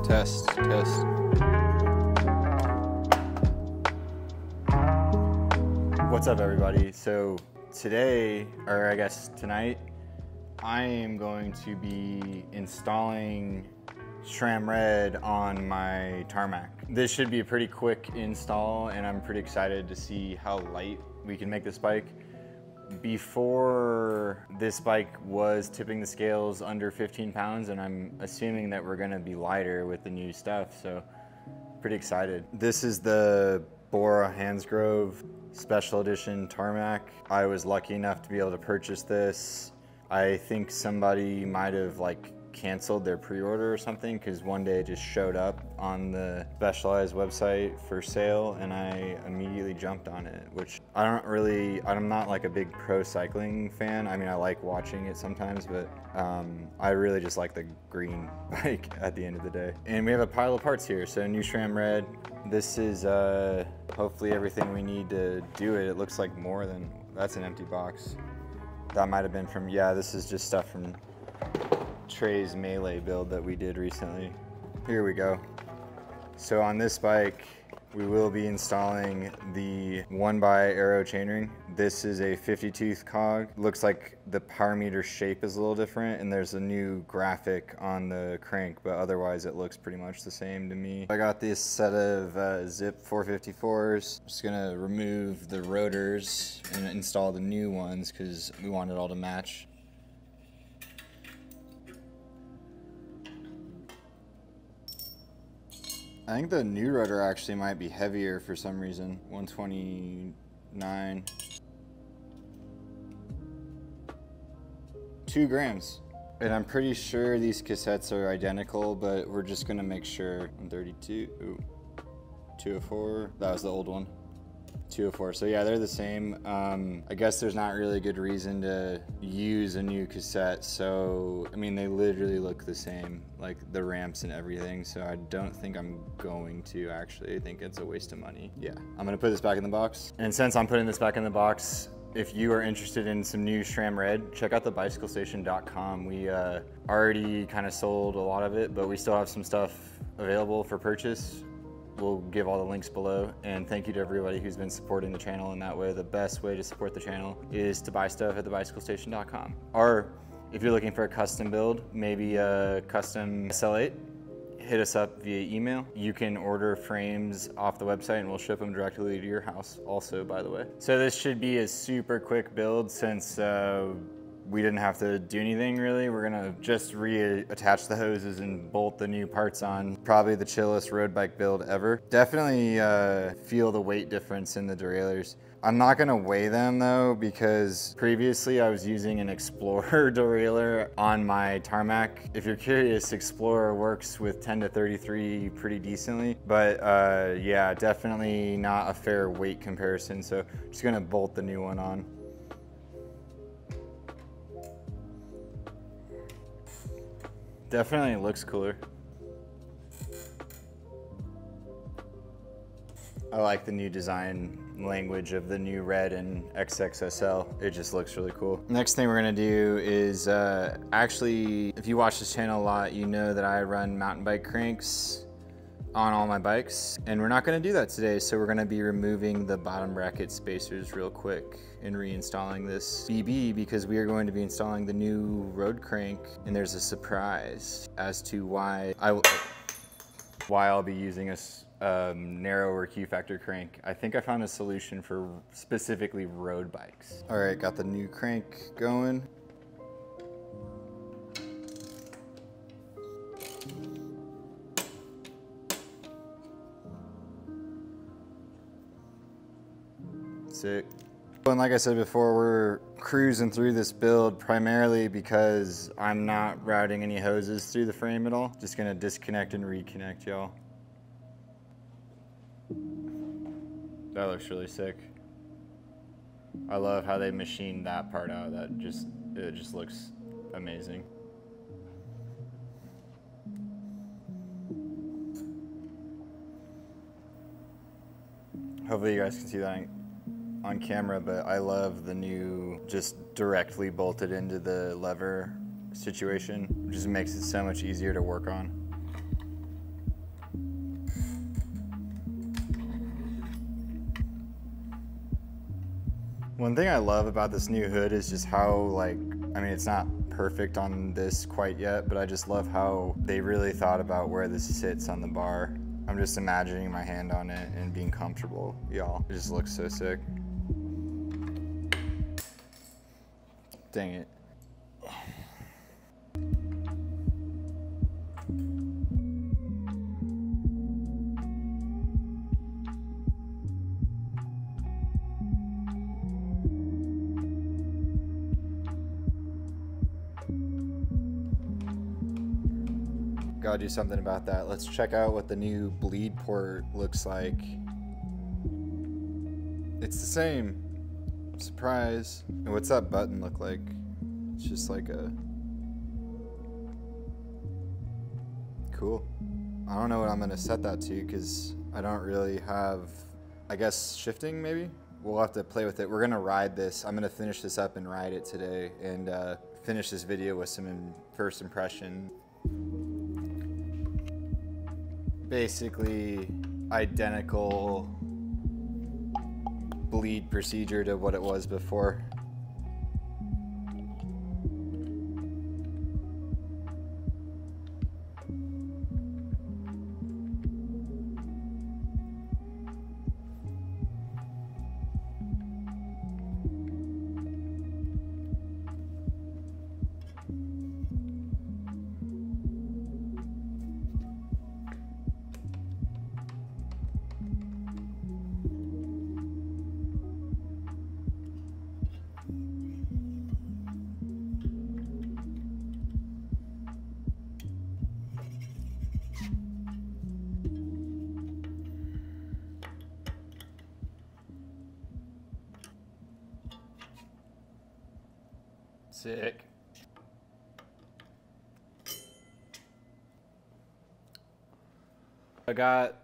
Test, test. What's up, everybody? So today, or I guess tonight, I am going to be installing Sram Red on my Tarmac. This should be a pretty quick install, and I'm pretty excited to see how light we can make this bike. Before, this bike was tipping the scales under 15 pounds, and I'm assuming that we're gonna be lighter with the new stuff, so pretty excited. This is the Bora Hansgrove Special Edition Tarmac. I was lucky enough to be able to purchase this. I think somebody might have canceled their pre-order or something, because one day it just showed up on the Specialized website for sale and I immediately jumped on it, which I'm not like a big pro cycling fan. I mean, I like watching it sometimes, but I really just like the green bike at the end of the day. And we have a pile of parts here. So new Sram Red. This is hopefully everything we need to do it. It looks like more than, that's an empty box. That might have been from, yeah, this is just stuff from Trey's Melee build that we did recently. Here we go. So on this bike, we will be installing the 1x Aero chainring. This is a 50 tooth cog. Looks like the power meter shape is a little different, and there's a new graphic on the crank, but otherwise it looks pretty much the same to me. I got this set of Zip 454s. Just gonna remove the rotors and install the new ones because we want it all to match. I think the new rotor actually might be heavier for some reason. 129. 2 grams. And I'm pretty sure these cassettes are identical, but we're just gonna make sure. 132, ooh, 204, that was the old one. 204, so yeah, they're the same. I guess there's not really a good reason to use a new cassette, so, I mean, they literally look the same, like the ramps and everything, so I don't think I'm going to actually. I think it's a waste of money. Yeah, I'm gonna put this back in the box. And since I'm putting this back in the box, if you are interested in some new Sram Red, check out the bicyclestation.com. We already kind of sold a lot of it, but we still have some stuff available for purchase. We'll give all the links below, and thank you to everybody who's been supporting the channel in that way. The best way to support the channel is to buy stuff at thebicyclestation.com. Or if you're looking for a custom build, maybe a custom SL8, hit us up via email. You can order frames off the website and we'll ship them directly to your house also, by the way. So this should be a super quick build since we didn't have to do anything really. We're gonna just reattach the hoses and bolt the new parts on. Probably the chillest road bike build ever. Definitely feel the weight difference in the derailleurs. I'm not gonna weigh them though, because previously I was using an Explorer derailleur on my Tarmac. If you're curious, Explorer works with 10 to 33 pretty decently, but yeah, definitely not a fair weight comparison. So just gonna bolt the new one on. Definitely looks cooler. I like the new design language of the new Red and XXSL. It just looks really cool. Next thing we're gonna do is, actually, if you watch this channel a lot, you know that I run mountain bike cranks on all my bikes, and we're not gonna do that today, so we're gonna be removing the bottom bracket spacers real quick and reinstalling this BB, because we are going to be installing the new road crank, and there's a surprise as to why I'll be using a narrower Q factor crank. I think I found a solution for specifically road bikes. All right, got the new crank going. Sick. And like I said before, we're cruising through this build primarily because I'm not routing any hoses through the frame at all. Just gonna disconnect and reconnect, y'all. That looks really sick. I love how they machined that part out. It just looks amazing. Hopefully you guys can see that on camera, but I love the new just directly bolted into the lever situation. It just makes it so much easier to work on. One thing I love about this new hood is just how, like, I mean, it's not perfect on this quite yet, but I just love how they really thought about where this sits on the bar. I'm just imagining my hand on it and being comfortable, y'all. It just looks so sick. Dang it. Gotta do something about that. Let's check out what the new bleed port looks like. It's the same. Surprise. And what's that button look like? It's just like a... Cool. I don't know what I'm gonna set that to because I don't really have, I guess, shifting maybe? We'll have to play with it. We're gonna ride this. I'm gonna finish this up and ride it today and finish this video with some first impression. Basically identical bleed procedure to what it was before. Sick. I got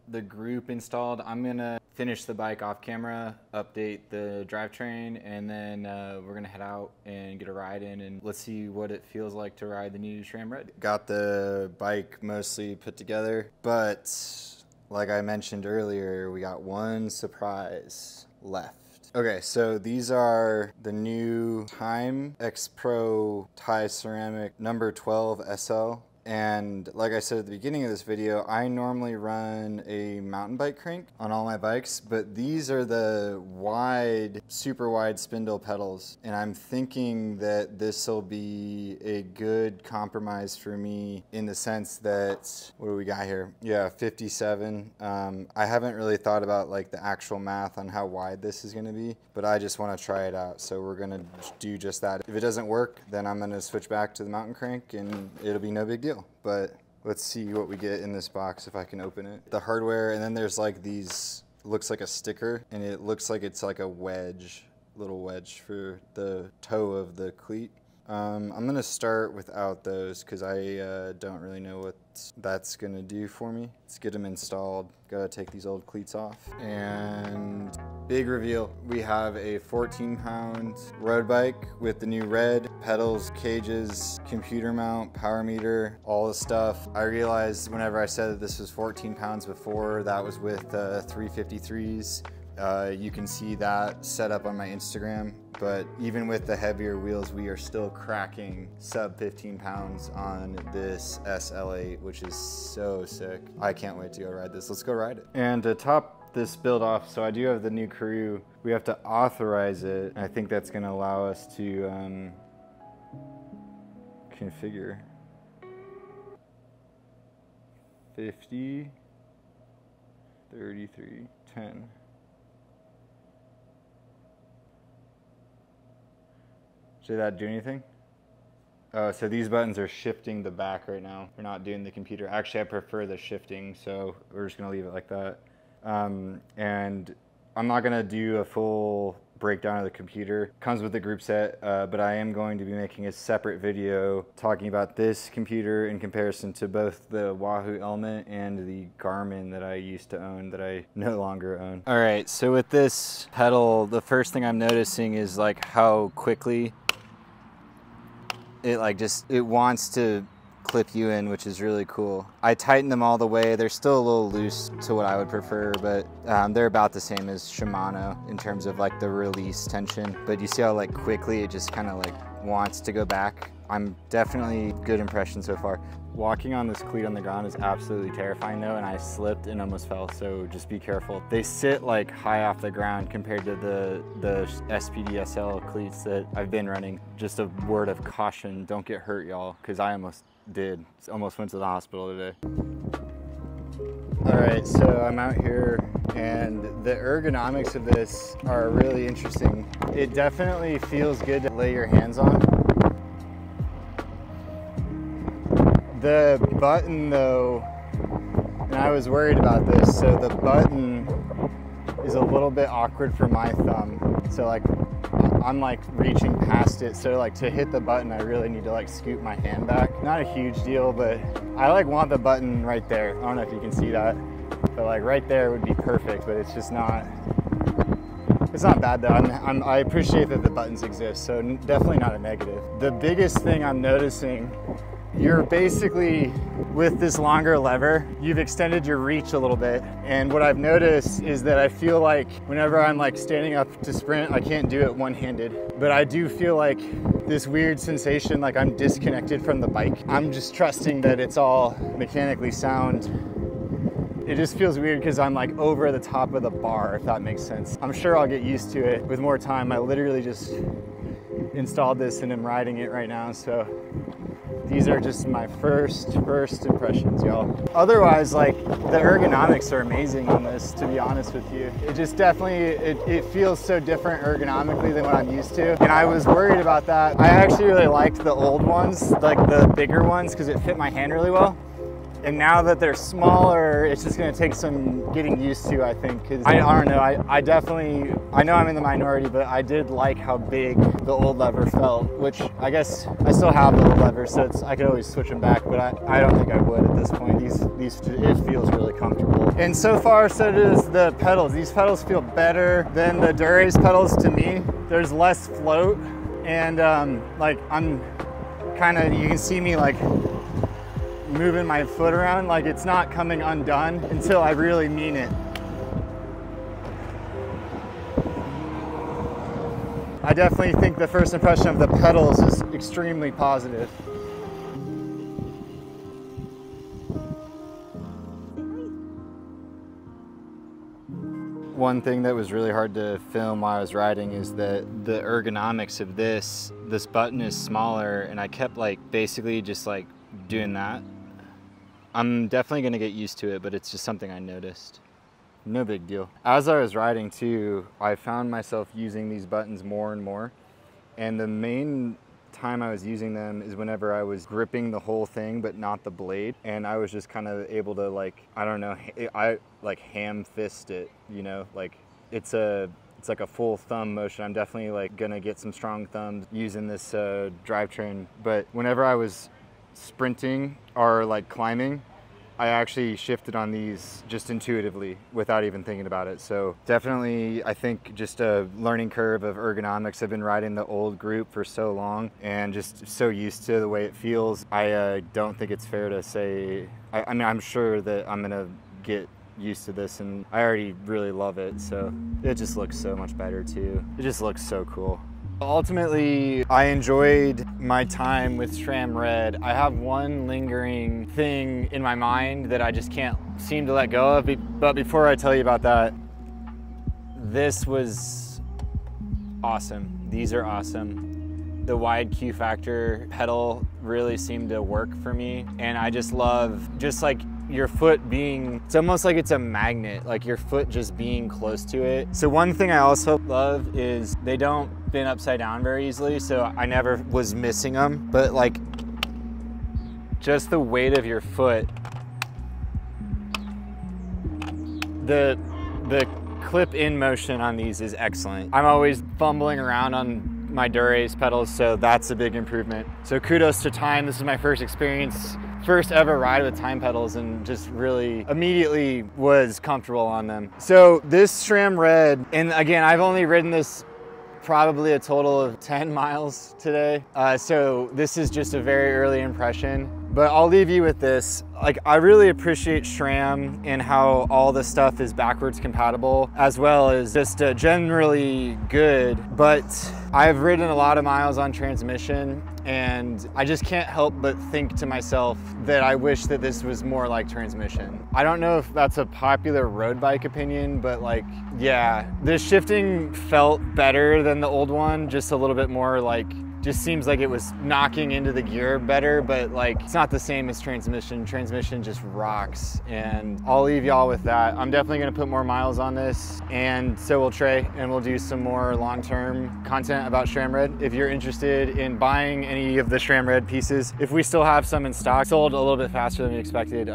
the group installed. I'm gonna finish the bike off camera, update the drivetrain, and then we're gonna head out and get a ride in and let's see what it feels like to ride the new Sram Red. Got the bike mostly put together, but like I mentioned earlier, we got one surprise left. Okay, so these are the new Time X Pro Tie Ceramic number 12 SL. And like I said at the beginning of this video, I normally run a mountain bike crank on all my bikes, but these are the wide, super wide spindle pedals. And I'm thinking that this will be a good compromise for me in the sense that, what do we got here? Yeah, 57. I haven't really thought about like the actual math on how wide this is gonna be, but I just wanna try it out. So we're gonna do just that. If it doesn't work, then I'm gonna switch back to the mountain crank and it'll be no big deal. But let's see what we get in this box if I can open it. The hardware, and then there's like these, looks like a sticker, and it looks like it's like a wedge, little wedge for the toe of the cleat. I'm gonna start without those because I don't really know what that's gonna do for me. Let's get them installed. Gotta take these old cleats off. And big reveal, we have a 14-pound road bike with the new red pedals, cages, computer mount, power meter, all the stuff. I realized whenever I said that this was 14 pounds before, that was with 353s. You can see that set up on my Instagram, but even with the heavier wheels, we are still cracking sub 15 pounds on this SL8, which is so sick. I can't wait to go ride this. Let's go ride it. And to top this build off, so I do have the new crew. We have to authorize it. I think that's gonna allow us to configure 50, 33, 10. Should that do anything? Oh, so these buttons are shifting the back right now. We're not doing the computer. Actually, I prefer the shifting, so we're just gonna leave it like that. And I'm not gonna do a full breakdown of the computer. Comes with the group set, but I am going to be making a separate video talking about this computer in comparison to both the Wahoo Element and the Garmin that I used to own that I no longer own. All right, so with this pedal, the first thing I'm noticing is like how quickly it like just, it wants to clip you in, which is really cool. I tightened them all the way. They're still a little loose to what I would prefer, but they're about the same as Shimano in terms of like the release tension. But you see how like quickly it just kind of like wants to go back. I'm definitely good impression so far. Walking on this cleat on the ground is absolutely terrifying though, and I slipped and almost fell, so just be careful. They sit like high off the ground compared to the SPD SL cleats that I've been running. Just a word of caution, don't get hurt y'all, because I almost did. Almost went to the hospital today. All right, so I'm out here and the ergonomics of this are really interesting. It definitely feels good to lay your hands on. The button though, and I was worried about this, so the button is a little bit awkward for my thumb. So like, I'm like reaching past it. So like to hit the button, I really need to like scoot my hand back. Not a huge deal, but I like want the button right there. I don't know if you can see that, but like right there would be perfect, but it's just not, it's not bad though. I appreciate that the buttons exist, so definitely not a negative. The biggest thing I'm noticing, you're basically, with this longer lever, you've extended your reach a little bit. And what I've noticed is that I feel like whenever I'm like standing up to sprint, I can't do it one-handed. But I do feel like this weird sensation like I'm disconnected from the bike. I'm just trusting that it's all mechanically sound. It just feels weird because I'm like over the top of the bar, if that makes sense. I'm sure I'll get used to it with more time. I literally just installed this and am riding it right now, so these are just my first impressions, y'all. Otherwise, like, the ergonomics are amazing on this, to be honest with you. It just definitely, it feels so different ergonomically than what I'm used to. And I was worried about that. I actually really liked the old ones, like the bigger ones, because it fit my hand really well. And now that they're smaller, it's just gonna take some getting used to, I think. Because I don't know, I definitely, I know I'm in the minority, but I did like how big the old lever felt, which I guess I still have the old lever, so I could always switch them back, but I don't think I would at this point. It feels really comfortable. And so far, so does the pedals. These pedals feel better than the Durace pedals to me. There's less float, and like I'm kind of, you can see me like moving my foot around, like it's not coming undone until I really mean it. I definitely think the first impression of the pedals is extremely positive. One thing that was really hard to film while I was riding is that the ergonomics of this button is smaller, and I kept like basically just like doing that. I'm definitely gonna get used to it, but it's just something I noticed. No big deal. As I was riding too, I found myself using these buttons more and more. And the main time I was using them is whenever I was gripping the whole thing, but not the blade. And I was just kind of able to like, I don't know, I like ham fist it, you know, like it's like a full thumb motion. I'm definitely like gonna get some strong thumbs using this drivetrain. But whenever I was sprinting or like climbing, I actually shifted on these just intuitively without even thinking about it. So definitely, I think just a learning curve of ergonomics. I've been riding the old group for so long and just so used to the way it feels. I don't think it's fair to say, I mean, I'm sure that I'm gonna get used to this, and I already really love it. So it just looks so much better too. It just looks so cool. Ultimately, I enjoyed my time with Sram Red. I have one lingering thing in my mind that I just can't seem to let go of. But before I tell you about that, this was awesome. These are awesome. The wide Q factor pedal really seemed to work for me. And I just love, just like your foot being, it's almost like it's a magnet, like your foot just being close to it. So one thing I also love is they don't spin upside down very easily, so I never was missing them. But like, just the weight of your foot, the clip in motion on these is excellent. I'm always fumbling around on my Durace pedals, so that's a big improvement. So kudos to Time. This is my first experience, first ever ride with Time pedals, and just really immediately was comfortable on them. So this Sram Red, and again, I've only ridden this probably a total of 10 miles today. So this is just a very early impression, But I'll leave you with this. Like, I really appreciate Sram and how all the stuff is backwards compatible, as well as just generally good. But I've ridden a lot of miles on transmission, and I just can't help but think to myself that I wish that this was more like transmission. I don't know if that's a popular road bike opinion, but like, yeah, the shifting felt better than the old one, just a little bit more like, just seems like it was knocking into the gear better, but like, it's not the same as transmission. Transmission just rocks, and I'll leave y'all with that. I'm definitely gonna put more miles on this, and so will Trey, and we'll do some more long-term content about SRAM Red. If you're interested in buying any of the SRAM Red pieces, if we still have some in stock, sold a little bit faster than we expected,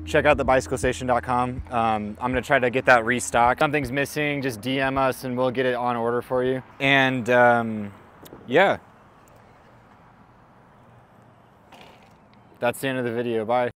check out thebicyclestation.com. I'm gonna try to get that restocked. Something's missing, just DM us and we'll get it on order for you. And yeah. That's the end of the video. Bye.